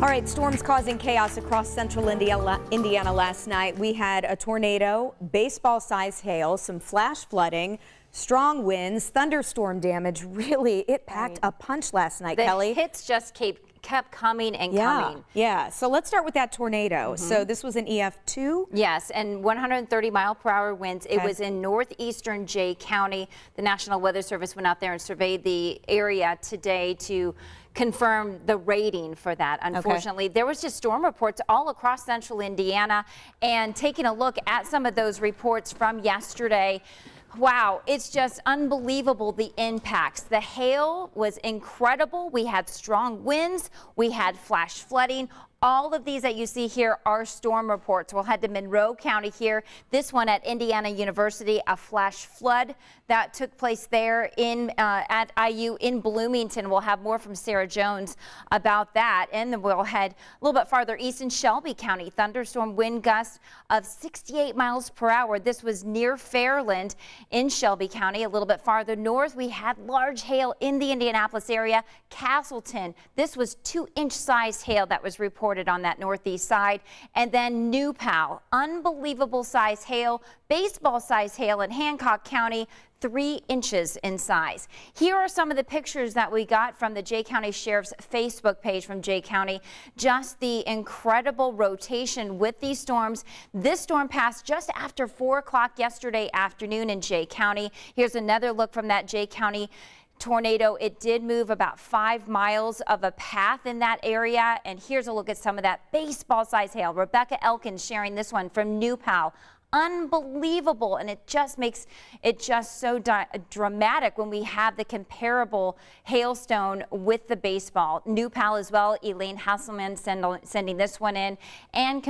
All right, storms causing chaos across central Indiana last night. We had a tornado, baseball-sized hail, some flash flooding, strong winds, thunderstorm damage. Really, it packed a punch last night, Kelly. The hits just kept coming and coming. Yeah, so let's start with that tornado. So this was an EF2? Yes, and 130-mile-per-hour winds. Okay. It was in northeastern Jay County. The National Weather Service went out there and surveyed the area today to confirm the rating for that. Unfortunately, there was just storm reports all across central Indiana, and taking a look at some of those reports from yesterday, wow, it's just unbelievable, the impacts. The hail was incredible. We had strong winds. We had flash flooding. All of these that you see here are storm reports. We'll head to Monroe County here. This one at Indiana University, a flash flood that took place there at IU in Bloomington. We'll have more from Sarah Jones about that. And then we'll head a little bit farther east in Shelby County. Thunderstorm wind gusts of 68 miles per hour. This was near Fairland in Shelby County. A little bit farther north, we had large hail in the Indianapolis area. Castleton, this was 2-inch sized hail that was reported on that northeast side. And then New Pal, unbelievable size hail, baseball size hail in Hancock County, 3 inches in size. Here are some of the pictures that we got from the Jay County Sheriff's Facebook page from Jay County. Just the incredible rotation with these storms. This storm passed just after 4 o'clock yesterday afternoon in Jay County. Here's another look from that Jay County tornado. It did move about 5 miles of a path in that area. And here's a look at some of that baseball size hail. Rebecca Elkins sharing this one from New Pal. Unbelievable, and it just makes it just so dramatic when we have the comparable hailstone with the baseball. New Pal as well. Elaine Hasselman sending this one in. And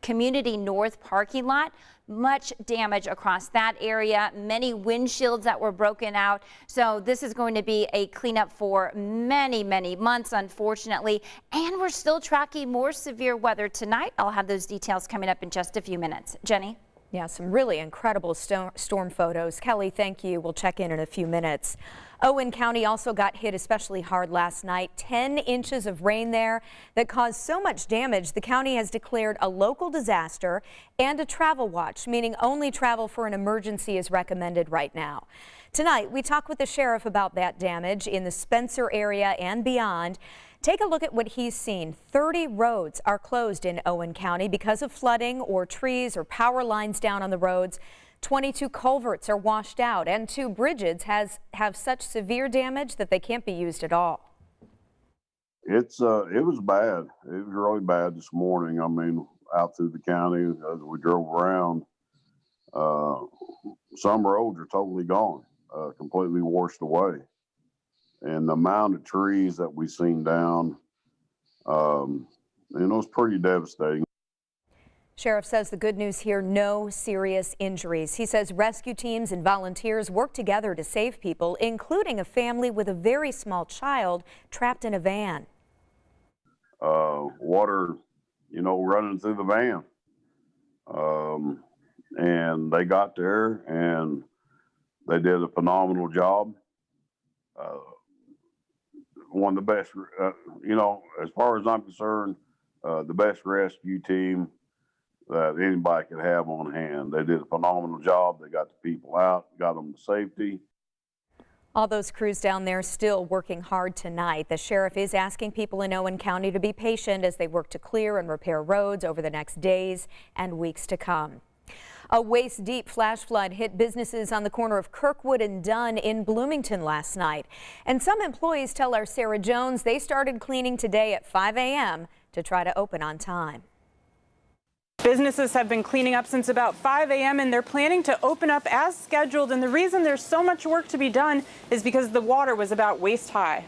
Community North parking lot. Much damage across that area, many windshields that were broken out. So this is going to be a cleanup for many, many months, unfortunately. And we're still tracking more severe weather tonight. I'll have those details coming up in just a few minutes. Jenny? Yeah, some really incredible storm photos. Kelly, thank you. We'll check in a few minutes. Owen County also got hit especially hard last night. 10 inches of rain there that caused so much damage. The county has declared a local disaster and a travel watch, meaning only travel for an emergency is recommended right now. Tonight, we talk with the sheriff about that damage in the Spencer area and beyond. Take a look at what he's seen. 30 roads are closed in Owen County because of flooding or trees or power lines down on the roads. 22 culverts are washed out, and 2 bridges have such severe damage that they can't be used at all. It was bad. It was really bad this morning. I mean, out through the county as we drove around, some roads are totally gone, completely washed away. And the amount of trees that we seen down, it was pretty devastating. Sheriff says the good news here, no serious injuries. He says rescue teams and volunteers work together to save people, including a family with a very small child trapped in a van. Water, running through the van. And they got there and they did a phenomenal job. One of the best, as far as I'm concerned, the best rescue team that anybody could have on hand. They did a phenomenal job. They got the people out, got them to safety. All those crews down there still working hard tonight. The sheriff is asking people in Owen County to be patient as they work to clear and repair roads over the next days and weeks to come. A waist-deep flash flood hit businesses on the corner of Kirkwood and Dunn in Bloomington last night. And some employees tell our Sarah Jones they started cleaning today at 5 a.m. to try to open on time. Businesses have been cleaning up since about 5 a.m. and they're planning to open up as scheduled. And the reason there's so much work to be done is because the water was about waist high.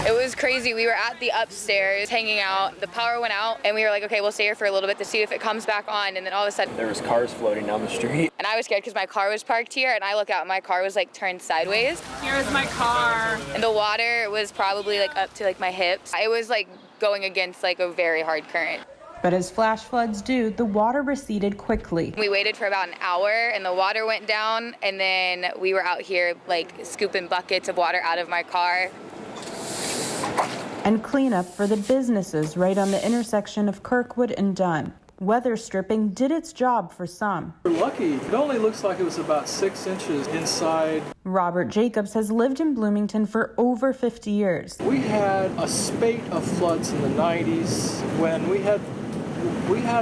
It was crazy. We were at the upstairs hanging out. The power went out and we were like, okay, we'll stay here for a little bit to see if it comes back on. And then all of a sudden there was cars floating down the street. And I was scared because my car was parked here and I look out and my car was like turned sideways. Here's my car. And the water was probably like up to like my hips. It was like going against like a very hard current. But as flash floods do, the water receded quickly. We waited for about an hour and the water went down, and then we were out here like scooping buckets of water out of my car. and cleanup for the businesses right on the intersection of Kirkwood and Dunn. Weather stripping did its job for some. We're lucky. It only looks like it was about 6 inches inside. Robert Jacobs has lived in Bloomington for over 50 years. We had a spate of floods in the 90s when we had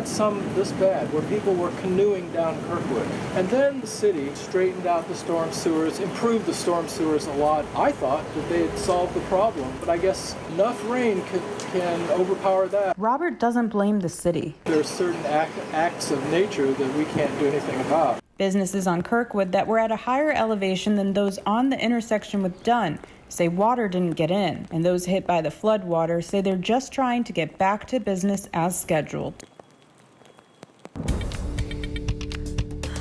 some this bad where people were canoeing down Kirkwood. And then the city straightened out the storm sewers, improved the storm sewers a lot. I thought that they had solved the problem, but I guess enough rain can overpower that. Robert doesn't blame the city. There are certain acts of nature that we can't do anything about. Businesses on Kirkwood that were at a higher elevation than those on the intersection with Dunn say water didn't get in, and those hit by the flood water say they're just trying to get back to business as scheduled.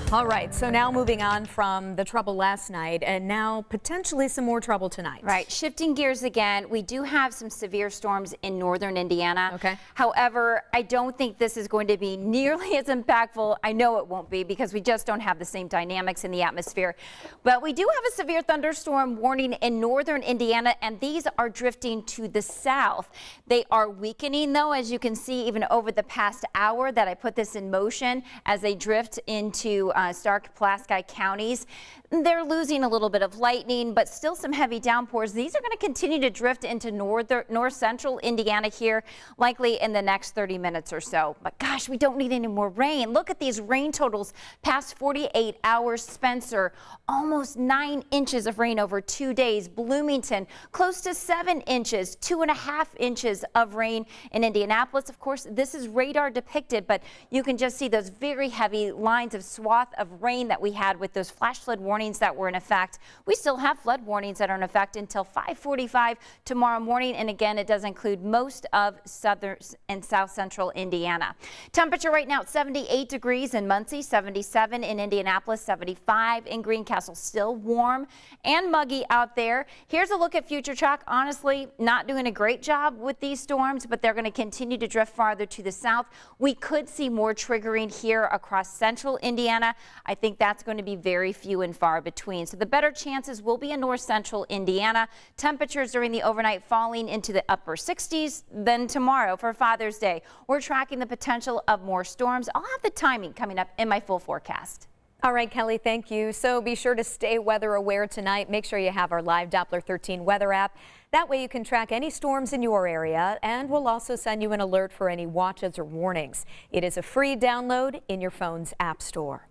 All right, so now moving on from the trouble last night and now potentially some more trouble tonight. Right, shifting gears again, we do have some severe storms in northern Indiana. Okay. However, I don't think this is going to be nearly as impactful. I know it won't be because we just don't have the same dynamics in the atmosphere. But we do have a severe thunderstorm warning in northern Indiana, and these are drifting to the south. They are weakening, though, as you can see, even over the past hour that I put this in motion as they drift into Stark, Pulaski counties. They're losing a little bit of lightning, but still some heavy downpours. These are going to continue to drift into north central Indiana here, likely in the next 30 minutes or so. But gosh, we don't need any more rain. Look at these rain totals past 48 hours. Spencer, almost 9 inches of rain over 2 days. Bloomington, close to 7 inches, 2.5 inches of rain in Indianapolis. Of course, this is radar depicted, but you can just see those very heavy lines of swath of rain that we had with those flash flood warnings that were in effect. We still have flood warnings that are in effect until 5:45 tomorrow morning. And again, it does include most of southern and south central Indiana. Temperature right now at 78 degrees in Muncie, 77 in Indianapolis, 75 in Greencastle. Still warm and muggy out there. Here's a look at future track. Honestly, not doing a great job with these storms, but they're going to continue to drift farther to the south. We could see more triggering here across central Indiana. I think that's going to be very few and far between. So the better chances will be in north central Indiana. Temperatures during the overnight falling into the upper 60s. Then tomorrow for Father's Day, we're tracking the potential of more storms. I'll have the timing coming up in my full forecast. All right, Kelly, thank you. So be sure to stay weather aware tonight. Make sure you have our live Doppler 13 weather app. That way you can track any storms in your area, and we'll also send you an alert for any watches or warnings. It is a free download in your phone's app store.